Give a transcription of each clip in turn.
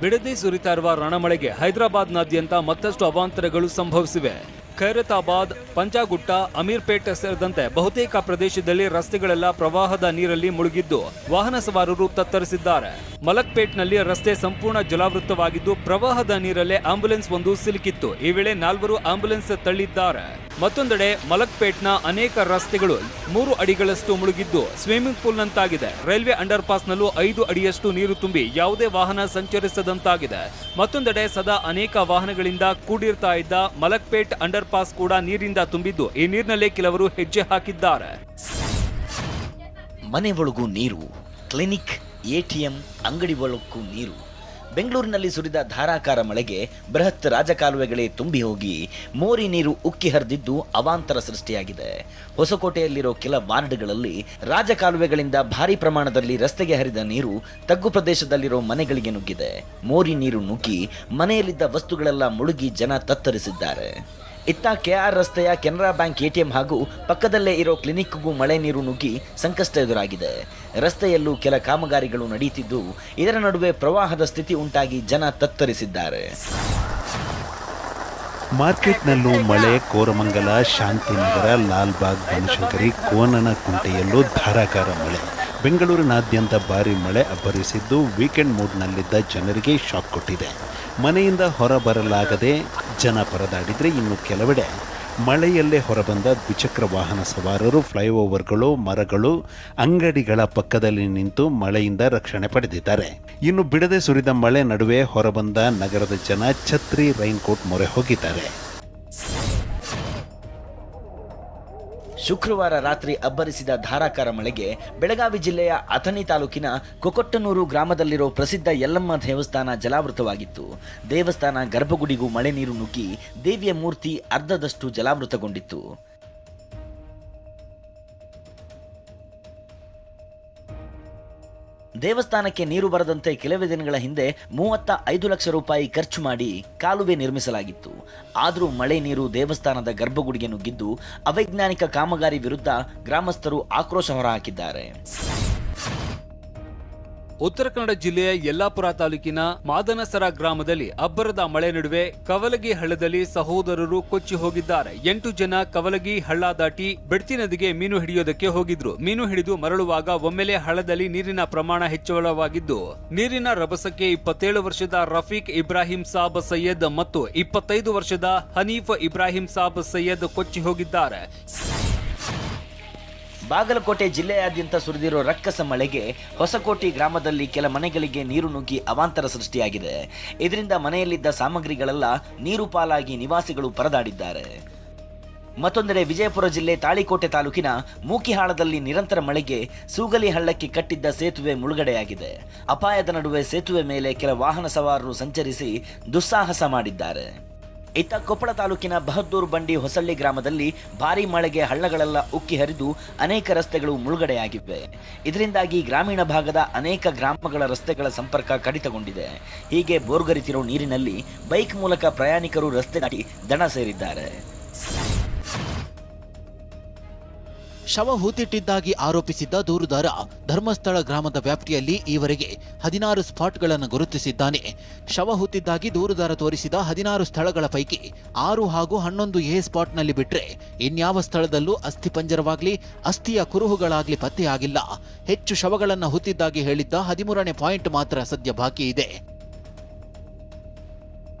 ಬಿಡದಿ ಸುರಿತಾ ಇರುವ ರಣಮಳೆಗೆ ಹೈದರಾಬಾದ್ನಾದ್ಯಂತ ಮತ್ತಷ್ಟು ಅವಾಂತರಗಳು ಸಂಭವಿಸಿವೆ. ಖೈರತಾಬಾದ್, ಪಂಜಾಗುಟ್ಟ, ಅಮೀರ್ಪೇಟ್ ಸೇರಿದಂತೆ ಬಹುತೇಕ ಪ್ರದೇಶದಲ್ಲಿ ರಸ್ತೆಗಳೆಲ್ಲ ಪ್ರವಾಹದ ನೀರಲ್ಲಿ ಮುಳುಗಿದ್ದು ವಾಹನ ಸವಾರರು ತತ್ತರಿಸಿದ್ದಾರೆ. ಮಲಕ್ಪೇಟ್ನಲ್ಲಿ ರಸ್ತೆ ಸಂಪೂರ್ಣ ಜಲಾವೃತವಾಗಿದ್ದು ಪ್ರವಾಹದ ನೀರಲ್ಲೇ ಆಂಬ್ಯುಲೆನ್ಸ್ ಒಂದು ಸಿಲುಕಿತ್ತು. ಈ ವೇಳೆ 4 ಆಂಬ್ಯುಲೆನ್ಸ್ ತಳ್ಳಿದ್ದಾರೆ. ಮತ್ತೊಂದೆಡೆ ಮಲಕ್ಪೇಟ್ನ ಅನೇಕ ರಸ್ತೆಗಳು 3 ಅಡಿಗಳಷ್ಟು ಮುಳುಗಿದ್ದು ಸ್ವಿಮ್ಮಿಂಗ್ ಪೂಲ್ನಂತಾಗಿದೆ. ರೈಲ್ವೆ ಅಂಡರ್ ಪಾಸ್ನಲ್ಲೂ 5 ಅಡಿಯಷ್ಟು ನೀರು ತುಂಬಿ ಯಾವುದೇ ವಾಹನ ಸಂಚರಿಸದಂತಾಗಿದೆ. ಮತ್ತೊಂದೆಡೆ ಸದಾ ಅನೇಕ ವಾಹನಗಳಿಂದ ಕೂಡಿರ್ತಾ ಇದ್ದ ಮಲಕ್ಪೇಟ್ ಅಂಡರ್ ಪಾಸ್ ಕೂಡ ನೀರಿಂದ ತುಂಬಿದ್ದು ಈ ನೀರಿನಲ್ಲೇ ಕೆಲವರು ಹೆಜ್ಜೆ ಹಾಕಿದ್ದಾರೆ. ಮನೆ ಒಳಗೂ ನೀರು, ಕ್ಲಿನಿಕ್, ಎಟಿಎಂ, ಅಂಗಡಿ ಒಳಕ್ಕೂ ನೀರು. ಬೆಂಗಳೂರಿನಲ್ಲಿ ಸುರಿದ ಧಾರಾಕಾರ ಮಳೆಗೆ ಬೃಹತ್ ರಾಜಕಾಲುವೆಗಳೇ ತುಂಬಿ ಹೋಗಿ ಮೋರಿ ನೀರು ಉಕ್ಕಿ ಹರಿದಿದ್ದು ಅವಾಂತರ ಸೃಷ್ಟಿಯಾಗಿದೆ. ಹೊಸಕೋಟೆಯಲ್ಲಿರೋ ಕೆಲ ವಾರ್ಡ್ಗಳಲ್ಲಿ ರಾಜಕಾಲುವೆಗಳಿಂದ ಭಾರಿ ಪ್ರಮಾಣದಲ್ಲಿ ರಸ್ತೆಗೆ ಹರಿದ ನೀರು ತಗ್ಗು ಪ್ರದೇಶದಲ್ಲಿರೋ ಮನೆಗಳಿಗೆ ನುಗ್ಗಿದೆ. ಮೋರಿ ನೀರು ನುಗ್ಗಿ ಮನೆಯಲ್ಲಿದ್ದ ವಸ್ತುಗಳೆಲ್ಲ ಮುಳುಗಿ ಜನ ತತ್ತರಿಸಿದ್ದಾರೆ. ಇತ್ತ ಕೆಆರ್ ರಸ್ತೆಯ ಕೆನರಾ ಬ್ಯಾಂಕ್ ಎಟಿಎಂ ಹಾಗೂ ಪಕ್ಕದಲ್ಲೇ ಇರೋ ಕ್ಲಿನಿಕ್ಗೂ ಮಳೆ ನೀರು ನುಗ್ಗಿ ಸಂಕಷ್ಟ ಎದುರಾಗಿದೆ. ರಸ್ತೆಯಲ್ಲೂ ಕೆಲ ಕಾಮಗಾರಿಗಳು ನಡೆಯುತ್ತಿದ್ದು ಇದರ ನಡುವೆ ಪ್ರವಾಹದ ಸ್ಥಿತಿ ಉಂಟಾಗಿ ಜನ ತತ್ತರಿಸಿದ್ದಾರೆ. ಮಾರ್ಕೆಟ್ನಲ್ಲೂ ಮಳೆ. ಕೋರಮಂಗಲ, ಶಾಂತಿನಗರ, ಲಾಲ್ಬಾಗ್, ಬನಶಂಕರಿ, ಕೋನನಕುಂಟೆಯಲ್ಲೂ ಧಾರಾಕಾರ ಮಳೆ. ಬೆಂಗಳೂರಿನಾದ್ಯಂತ ಭಾರಿ ಮಳೆ ಅಬ್ಬರಿಸಿದ್ದು ವೀಕೆಂಡ್ ಮೂಡ್ನಲ್ಲಿದ್ದ ಜನರಿಗೆ ಶಾಕ್ ಕೊಟ್ಟಿದೆ. ಮನೆಯಿಂದ ಹೊರಬರಲಾಗದೆ ಜನ ಪರದಾಡಿದರೆ ಇನ್ನು ಕೆಲವೆಡೆ ಮಳೆಯಲ್ಲೇ ಹೊರಬಂದ ದ್ವಿಚಕ್ರ ವಾಹನ ಸವಾರರು ಫ್ಲೈಓವರ್ಗಳು, ಮರಗಳು, ಅಂಗಡಿಗಳ ಪಕ್ಕದಲ್ಲಿ ನಿಂತು ಮಳೆಯಿಂದ ರಕ್ಷಣೆ ಪಡೆದಿದ್ದಾರೆ. ಇನ್ನು ಬಿಡದೆ ಸುರಿದ ಮಳೆ ನಡುವೆ ಹೊರಬಂದ ನಗರದ ಜನ ಛತ್ರಿ, ರೈನ್ಕೋಟ್ ಮೊರೆ ಹೋಗಿದ್ದಾರೆ. ಶುಕ್ರವಾರ ರಾತ್ರಿ ಅಬ್ಬರಿಸಿದ ಧಾರಾಕಾರ ಮಳೆಗೆ ಬೆಳಗಾವಿ ಜಿಲ್ಲೆಯ ಅಥಣಿ ತಾಲೂಕಿನ ಕೊಕೊಟ್ಟನೂರು ಗ್ರಾಮದಲ್ಲಿರೋ ಪ್ರಸಿದ್ಧ ಯಲ್ಲಮ್ಮ ದೇವಸ್ಥಾನ ಜಲಾವೃತವಾಗಿತ್ತು. ದೇವಸ್ಥಾನ ಗರ್ಭಗುಡಿಗೂ ಮಳೆ ನೀರು ನುಗ್ಗಿ ದೇವಿಯ ಮೂರ್ತಿ ಅರ್ಧದಷ್ಟು ಜಲಾವೃತಗೊಂಡಿತ್ತು. ದೇವಸ್ಥಾನಕ್ಕೆ ನೀರು ಬರದಂತೆ ಕೆಲವೇ ದಿನಗಳ ಹಿಂದೆ 35 ಲಕ್ಷ ರೂಪಾಯಿ ಖರ್ಚು ಮಾಡಿ ಕಾಲುವೆ ನಿರ್ಮಿಸಲಾಗಿತ್ತು. ಆದರೂ ಮಳೆ ನೀರು ದೇವಸ್ಥಾನದ ಗರ್ಭಗುಡಿಗೆ ನುಗ್ಗಿದ್ದು ಅವೈಜ್ಞಾನಿಕ ಕಾಮಗಾರಿ ವಿರುದ್ಧ ಗ್ರಾಮಸ್ಥರು ಆಕ್ರೋಶ ಹೊರಹಾಕಿದ್ದಾರೆ. ಉತ್ತರ ಕನ್ನಡ ಜಿಲ್ಲೆಯ ಯಲ್ಲಾಪುರ ತಾಲೂಕಿನ ಮಾದನಸರ ಗ್ರಾಮದಲ್ಲಿ ಅಬ್ಬರದ ಮಳೆ ನಡುವೆ ಕವಲಗಿ ಹಳ್ಳದಲ್ಲಿ ಸಹೋದರರು ಕೊಚ್ಚಿ ಹೋಗಿದ್ದಾರೆ. 8 ಜನ ಕವಲಗಿ ಹಳ್ಳ ದಾಟಿ ಬೆಡ್ತಿ ನದಿಗೆ ಮೀನು ಹಿಡಿಯೋದಕ್ಕೆ ಹೋಗಿದ್ರು. ಮೀನು ಹಿಡಿದು ಮರಳುವಾಗ ಒಮ್ಮೆಲೆ ಹಳ್ಳದಲ್ಲಿ ನೀರಿನ ಪ್ರಮಾಣ ಹೆಚ್ಚಳವಾಗಿದ್ದು ನೀರಿನ ರಭಸಕ್ಕೆ 27 ವರ್ಷದ ರಫೀಕ್ ಇಬ್ರಾಹಿಂ ಸಾಬ್ ಸೈಯದ್ ಮತ್ತು 25 ವರ್ಷದ ಹನೀಫ್ ಇಬ್ರಾಹಿಂ ಸಾಬ್ ಸೈಯದ್ ಕೊಚ್ಚಿ ಹೋಗಿದ್ದಾರೆ. ಬಾಗಲಕೋಟೆ ಜಿಲ್ಲೆಯಾದ್ಯಂತ ಸುರಿದಿರೋ ರಕ್ಕಸ ಮಳೆಗೆ ಹೊಸಕೋಟೆ ಗ್ರಾಮದಲ್ಲಿ ಕೆಲ ಮನೆಗಳಿಗೆ ನೀರು ನುಗ್ಗಿ ಅವಾಂತರ ಸೃಷ್ಟಿಯಾಗಿದೆ. ಇದರಿಂದ ಮನೆಯಲ್ಲಿದ್ದ ಸಾಮಗ್ರಿಗಳೆಲ್ಲ ನೀರು ಪಾಲಾಗಿ ನಿವಾಸಿಗಳು ಪರದಾಡಿದ್ದಾರೆ. ಮತ್ತೊಂದೆಡೆ ವಿಜಯಪುರ ಜಿಲ್ಲೆ ತಾಳಿಕೋಟೆ ತಾಲೂಕಿನ ಮೂಕಿಹಾಳದಲ್ಲಿ ನಿರಂತರ ಮಳೆಗೆ ಸೂಗಲಿ ಹಳ್ಳಕ್ಕೆ ಕಟ್ಟಿದ್ದ ಸೇತುವೆ ಮುಳುಗಡೆಯಾಗಿದೆ. ಅಪಾಯದ ನಡುವೆ ಸೇತುವೆ ಮೇಲೆ ಕೆಲ ವಾಹನ ಸವಾರರು ಸಂಚರಿಸಿ ದುಸ್ಸಾಹಸ ಮಾಡಿದ್ದಾರೆ. ಇತ್ತ ಕೊಪ್ಪಳ ತಾಲೂಕಿನ ಬಹದ್ದೂರು ಬಂಡಿ ಹೊಸಳ್ಳಿ ಗ್ರಾಮದಲ್ಲಿ ಭಾರೀ ಮಳೆಗೆ ಹಳ್ಳಗಳೆಲ್ಲ ಉಕ್ಕಿ ಹರಿದು ಅನೇಕ ರಸ್ತೆಗಳು ಮುಳುಗಡೆಯಾಗಿವೆ. ಇದರಿಂದಾಗಿ ಗ್ರಾಮೀಣ ಭಾಗದ ಅನೇಕ ಗ್ರಾಮಗಳ ರಸ್ತೆಗಳ ಸಂಪರ್ಕ ಕಡಿತಗೊಂಡಿದೆ. ಹೀಗೆ ಬೋರ್ಗರಿತಿರೋ ನೀರಿನಲ್ಲಿ ಬೈಕ್ ಮೂಲಕ ಪ್ರಯಾಣಿಕರು ರಸ್ತೆ ದಾಟಿ ದಣ ಸೇರಿದ್ದಾರೆ. ಶವ ಹೂತಿಟ್ಟಿದ್ದಾಗಿ ಆರೋಪಿಸಿದ್ದ ದೂರುದಾರ ಧರ್ಮಸ್ಥಳ ಗ್ರಾಮದ ವ್ಯಾಪ್ತಿಯಲ್ಲಿ ಈವರೆಗೆ 16 ಸ್ಪಾಟ್ಗಳನ್ನು ಗುರುತಿಸಿದ್ದಾನೆ. ಶವ ಹೂತಿದ್ದಾಗಿ ದೂರುದಾರ ತೋರಿಸಿದ 16 ಸ್ಥಳಗಳ ಪೈಕಿ 6 ಹಾಗೂ 11 ಎ ಸ್ಪಾಟ್ನಲ್ಲಿ ಬಿಟ್ರೆ ಇನ್ಯಾವ ಸ್ಥಳದಲ್ಲೂ ಅಸ್ಥಿಪಂಜರವಾಗ್ಲಿ ಅಸ್ಥಿಯ ಕುರುಹುಗಳಾಗ್ಲಿ ಪತ್ತೆಯಾಗಿಲ್ಲ. ಹೆಚ್ಚು ಶವಗಳನ್ನು ಹೂತಿದ್ದಾಗಿ ಹೇಳಿದ್ದ 13ನೇ ಪಾಯಿಂಟ್ ಮಾತ್ರ ಸದ್ಯ ಬಾಕಿ ಇದೆ.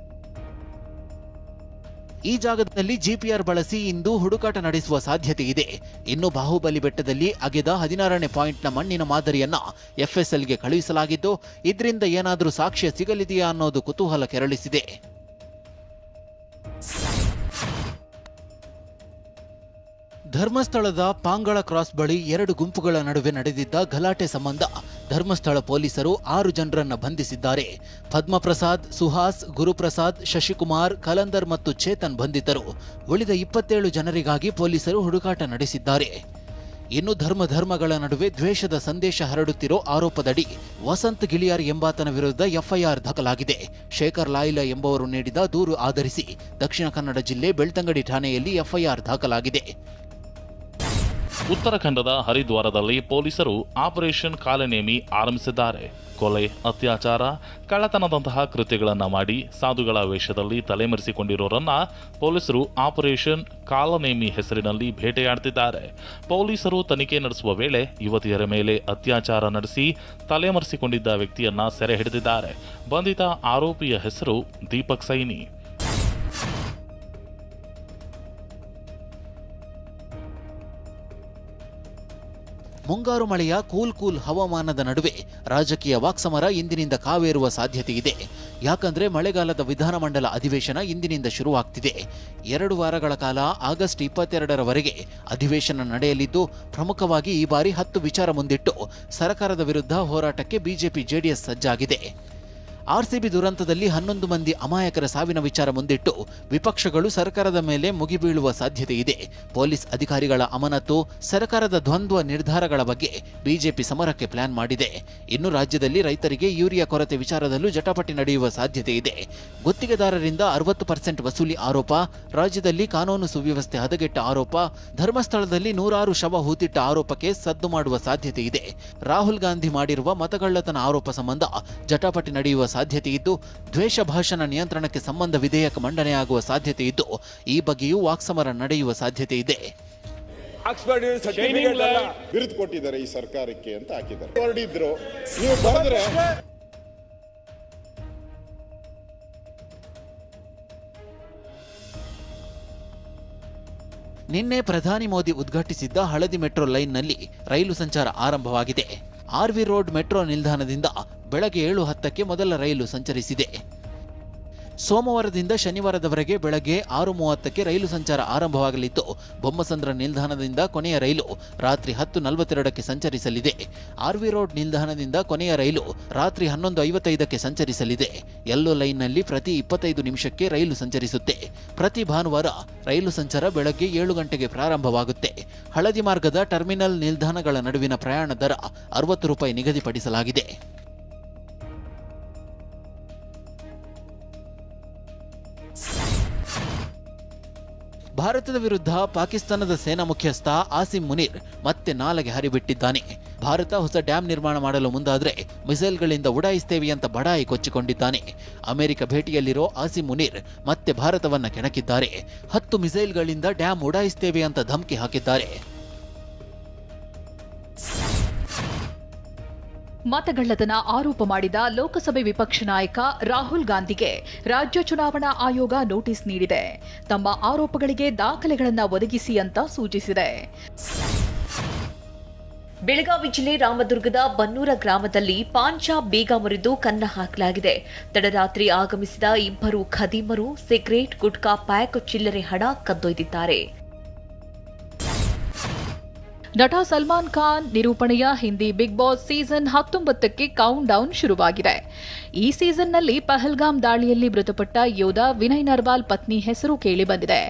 ಈ ಜಾಗದಲ್ಲಿ ಜಿಪಿಆರ್ ಬಳಸಿ ಇಂದು ಹುಡುಕಾಟ ನಡೆಸುವ ಸಾಧ್ಯತೆ ಇದೆ. ಇನ್ನು ಬಾಹುಬಲಿ ಬೆಟ್ಟದಲ್ಲಿ ಅಗೆದ 16ನೇ ಪಾಯಿಂಟ್ನ ಮಣ್ಣಿನ ಮಾದರಿಯನ್ನ ಎಫ್ಎಸ್ಎಲ್ಗೆ ಕಳುಹಿಸಲಾಗಿದ್ದು ಇದರಿಂದ ಏನಾದರೂ ಸಾಕ್ಷ್ಯ ಸಿಗಲಿದೆಯಾ ಅನ್ನೋದು ಕುತೂಹಲ ಕೆರಳಿಸಿದೆ. ಧರ್ಮಸ್ಥಳದ ಪಾಂಗಳ ಕ್ರಾಸ್ ಬಳಿ 2 ಗುಂಪುಗಳ ನಡುವೆ ನಡೆದಿದ್ದ ಗಲಾಟೆ ಸಂಬಂಧ ಧರ್ಮಸ್ಥಳ ಪೊಲೀಸರು 6 ಜನರನ್ನು ಬಂಧಿಸಿದ್ದಾರೆ. ಪದ್ಮಪ್ರಸಾದ್, ಸುಹಾಸ್, ಗುರುಪ್ರಸಾದ್, ಶಶಿಕುಮಾರ್, ಕಲಂದರ್ ಮತ್ತು ಚೇತನ್ ಬಂಧಿತರು. ಉಳಿದ 27 ಜನರಿಗಾಗಿ ಪೊಲೀಸರು ಹುಡುಕಾಟ ನಡೆಸಿದ್ದಾರೆ. ಇನ್ನು ಧರ್ಮಗಳ ನಡುವೆ ದ್ವೇಷದ ಸಂದೇಶ ಹರಡುತ್ತಿರೋ ಆರೋಪದಡಿ ವಸಂತ್ ಗಿಳಿಯಾರ್ ಎಂಬಾತನ ವಿರುದ್ಧ ಎಫ್ಐಆರ್ ದಾಖಲಾಗಿದೆ. ಶೇಖರ್ ಲಾಯ್ಲಾ ಎಂಬುವರು ನೀಡಿದ ದೂರು ಆಧರಿಸಿ ದಕ್ಷಿಣ ಕನ್ನಡ ಜಿಲ್ಲೆ ಬೆಳ್ತಂಗಡಿ ಠಾಣೆಯಲ್ಲಿ ಎಫ್ಐಆರ್ ದಾಖಲಾಗಿದೆ. ಉತ್ತರಾಖಂಡದ ಹರಿದ್ವಾರದಲ್ಲಿ ಪೊಲೀಸರು ಆಪರೇಷನ್ ಕಾಲನೇಮಿ ಆರಂಭಿಸಿದ್ದಾರೆ. ಕೊಲೆ, ಅತ್ಯಾಚಾರ, ಕಳ್ಳತನದಂತಹ ಕೃತ್ಯಗಳನ್ನು ಮಾಡಿ ಸಾಧುಗಳ ವೇಷದಲ್ಲಿ ತಲೆಮರೆಸಿಕೊಂಡಿರೋರನ್ನ ಪೊಲೀಸರು ಆಪರೇಷನ್ ಕಾಲನೇಮಿ ಹೆಸರಿನಲ್ಲಿ ಬೇಟೆಯಾಡುತ್ತಿದ್ದಾರೆ. ಪೊಲೀಸರು ತನಿಖೆ ನಡೆಸುವ ವೇಳೆ ಯುವತಿಯರ ಮೇಲೆ ಅತ್ಯಾಚಾರ ನಡೆಸಿ ತಲೆಮರೆಸಿಕೊಂಡಿದ್ದ ವ್ಯಕ್ತಿಯನ್ನ ಸೆರೆ ಹಿಡಿದಿದ್ದಾರೆ. ಬಂಧಿತ ಆರೋಪಿಯ ಹೆಸರು ದೀಪಕ್ ಸೈನಿ. ಮುಂಗಾರು ಮಳೆಯ ಕೂಲ್ ಹವಾಮಾನದ ನಡುವೆ ರಾಜಕೀಯ ವಾಕ್ಸಮರ ಇಂದಿನಿಂದ ಕಾವೇರುವ ಸಾಧ್ಯತೆ ಇದೆ. ಯಾಕಂದ್ರೆ ಮಳೆಗಾಲದ ವಿಧಾನಮಂಡಲ ಅಧಿವೇಶನ ಇಂದಿನಿಂದ ಶುರುವಾಗ್ತಿದೆ. 2 ವಾರಗಳ ಕಾಲ ಆಗಸ್ಟ್ 22ರವರೆಗೆ ಅಧಿವೇಶನ ನಡೆಯಲಿದ್ದು, ಪ್ರಮುಖವಾಗಿ ಈ ಬಾರಿ 10 ವಿಚಾರ ಮುಂದಿಟ್ಟು ಸರ್ಕಾರದ ವಿರುದ್ಧ ಹೋರಾಟಕ್ಕೆ ಬಿಜೆಪಿ ಜೆಡಿಎಸ್ ಸಜ್ಜಾಗಿದೆ. ಆರ್ಸಿಬಿ ದುರಂತದಲ್ಲಿ 11 ಮಂದಿ ಅಮಾಯಕರ ಸಾವಿನ ವಿಚಾರ ಮುಂದಿಟ್ಟು ವಿಪಕ್ಷಗಳು ಸರ್ಕಾರದ ಮೇಲೆ ಮುಗಿಬೀಳುವ ಸಾಧ್ಯತೆ ಇದೆ. ಪೊಲೀಸ್ ಅಧಿಕಾರಿಗಳ ಅಮಾನತು, ಸರ್ಕಾರದ ದ್ವಂದ್ವ ನಿರ್ಧಾರಗಳ ಬಗ್ಗೆ ಬಿಜೆಪಿ ಸಮರಕ್ಕೆ ಪ್ಲಾನ್ ಮಾಡಿದೆ. ಇನ್ನು ರಾಜ್ಯದಲ್ಲಿ ರೈತರಿಗೆ ಯೂರಿಯಾ ಕೊರತೆ ವಿಚಾರದಲ್ಲೂ ಜಟಾಪಟಿ ನಡೆಯುವ ಸಾಧ್ಯತೆ ಇದೆ. ಗುತ್ತಿಗೆದಾರರಿಂದ 60% ವಸೂಲಿ ಆರೋಪ, ರಾಜ್ಯದಲ್ಲಿ ಕಾನೂನು ಸುವ್ಯವಸ್ಥೆ ಹದಗೆಟ್ಟ ಆರೋಪ, ಧರ್ಮಸ್ಥಳದಲ್ಲಿ 106 ಶವ ಹೂತಿಟ್ಟ ಆರೋಪಕ್ಕೆ ಸದ್ದು ಮಾಡುವ ಸಾಧ್ಯತೆ ಇದೆ. ರಾಹುಲ್ ಗಾಂಧಿ ಮಾಡಿರುವ ಮತಗಳ್ಳತನ ಆರೋಪ ಸಂಬಂಧ ಜಟಾಪಟಿ ನಡೆಯುವ ಸಾಧ್ಯತೆ ಇದ್ದು, ದ್ವೇಷ ಭಾಷಣ ನಿಯಂತ್ರಣಕ್ಕೆ ಸಂಬಂಧ ವಿಧೇಯಕ ಮಂಡನೆಯಾಗುವ ಸಾಧ್ಯತೆ ಇದ್ದು, ಈ ಬಗ್ಗೆಯೂ ವಾಕ್ಸಮರ ನಡೆಯುವ ಸಾಧ್ಯತೆ ಇದೆ. ಬಿರುದು ಕೊಟ್ಟಿದ್ದಾರೆ ಈ ಸರ್ಕಾರಕ್ಕೆ ಅಂತ ಹಾಕಿದ್ದಾರೆ. ಹೊರಡಿದ್ರು ನೀವು ಬರೆದ್ರೆ ನಿನ್ನೆ ಪ್ರಧಾನಿ ಮೋದಿ ಉದ್ಘಾಟಿಸಿದ್ದ ಹಳದಿ ಮೆಟ್ರೋ ಲೈನ್ನಲ್ಲಿ ರೈಲು ಸಂಚಾರ ಆರಂಭವಾಗಿದೆ. ಆರ್ವಿ ರೋಡ್ ಮೆಟ್ರೋ ನಿಲ್ದಾಣದಿಂದ ಬೆಳಗ್ಗೆ 7:10ಕ್ಕೆ ಮೊದಲ ರೈಲು ಸಂಚರಿಸಿದೆ. ಸೋಮವಾರದಿಂದ ಶನಿವಾರದವರೆಗೆ ಬೆಳಗ್ಗೆ 6:30ಕ್ಕೆ ರೈಲು ಸಂಚಾರ ಆರಂಭವಾಗಲಿದ್ದು, ಬೊಮ್ಮಸಂದ್ರ ನಿಲ್ದಾಣದಿಂದ ಕೊನೆಯ ರೈಲು ರಾತ್ರಿ 10:42ಕ್ಕೆ ಸಂಚರಿಸಲಿದೆ. ಆರ್ವಿ ರೋಡ್ ನಿಲ್ದಾಣದಿಂದ ಕೊನೆಯ ರೈಲು ರಾತ್ರಿ 11:55ಕ್ಕೆ ಸಂಚರಿಸಲಿದೆ. ಯೆಲ್ಲೋ ಲೈನ್ನಲ್ಲಿ ಪ್ರತಿ 25 ನಿಮಿಷಕ್ಕೆ ರೈಲು ಸಂಚರಿಸುತ್ತೆ. ಪ್ರತಿ ಭಾನುವಾರ ರೈಲು ಸಂಚಾರ ಬೆಳಗ್ಗೆ 7 ಗಂಟೆಗೆ ಪ್ರಾರಂಭವಾಗುತ್ತೆ. ಹಳದಿ ಮಾರ್ಗದ ಟರ್ಮಿನಲ್ ನಿಲ್ದಾಣಗಳ ನಡುವಿನ ಪ್ರಯಾಣ ದರ 60 ರೂಪಾಯಿ ನಿಗದಿಪಡಿಸಲಾಗಿದೆ. ಭಾರತದ ವಿರುದ್ಧ ಪಾಕಿಸ್ತಾನದ ಸೇನಾ ಮುಖ್ಯಸ್ಥ ಆಸಿಮ್ ಮುನೀರ್ ಮತ್ತೆ ನಾಲೆಗೆ ಹರಿಬಿಟ್ಟಿದ್ದಾನೆ. ಭಾರತ ಹೊಸ ಡ್ಯಾಂ ನಿರ್ಮಾಣ ಮಾಡಲು ಮುಂದಾದರೆ ಮಿಸೈಲ್ಗಳಿಂದ ಉಡಾಯಿಸ್ತೇವೆ ಅಂತ ಬಡಾಯಿ ಕೊಚ್ಚಿಕೊಂಡಿದ್ದಾನೆ. ಅಮೆರಿಕ ಭೇಟಿಯಲ್ಲಿರೋ ಆಸಿಮ್ ಮುನೀರ್ ಮತ್ತೆ ಭಾರತವನ್ನ ಕೆಣಕಿದ್ದಾರೆ. 10 ಮಿಸೈಲ್ಗಳಿಂದ ಡ್ಯಾಂ ಉಡಾಯಿಸ್ತೇವೆ ಅಂತ ಧಮಕಿ ಹಾಕಿದ್ದಾರೆ. ಮತಗಳ್ಳತನ ಆರೋಪ ಮಾಡಿದ ಲೋಕಸಭೆ ವಿಪಕ್ಷ ನಾಯಕ ರಾಹುಲ್ ಗಾಂಧಿಗೆ ರಾಜ್ಯ ಚುನಾವಣಾ ಆಯೋಗ ನೋಟಿಸ್ ನೀಡಿದೆ. ತಮ್ಮ ಆರೋಪಗಳಿಗೆ ದಾಖಲೆಗಳನ್ನು ಒದಗಿಸಿ ಅಂತ ಸೂಚಿಸಿದೆ. ಬೆಳಗಾವಿ ಜಿಲ್ಲೆ ರಾಮದುರ್ಗದ ಬನ್ನೂರ ಗ್ರಾಮದಲ್ಲಿ ಪಾನ್ ಶಾಪ್ ಬೀಗ ಮುರಿದು ಕನ್ನ ಹಾಕಲಾಗಿದೆ. ತಡರಾತ್ರಿ ಆಗಮಿಸಿದ 2 ಖದೀಮರು ಸಿಗರೇಟ್, ಗುಟ್ಕಾ ಪ್ಯಾಕ್, ಚಿಲ್ಲರೆ ಹಣ ಕದ್ದೊಯ್ದಿದ್ದಾರೆ. ನಟ ಸಲ್ಮಾನ್ ಖಾನ್ ನಿರೂಪಣೆಯ ಹಿಂದಿ ಬಿಗ್ ಬಾಸ್ ಸೀಸನ್ 19ಕ್ಕೆ ಕೌಂಟ್ ಡೌನ್ ಶುರುವಾಗಿದೆ. ಈ ಸೀಸನ್ನಲ್ಲಿ ಪಹಲ್ಗಾಮ್ ದಾಳಿಯಲ್ಲಿ ಮೃತಪಟ್ಟ ಯೋಧ ವಿನಯ್ ನರ್ವಾಲ್ ಪತ್ನಿ ಹೆಸರು ಕೇಳಿಬಂದಿದೆ.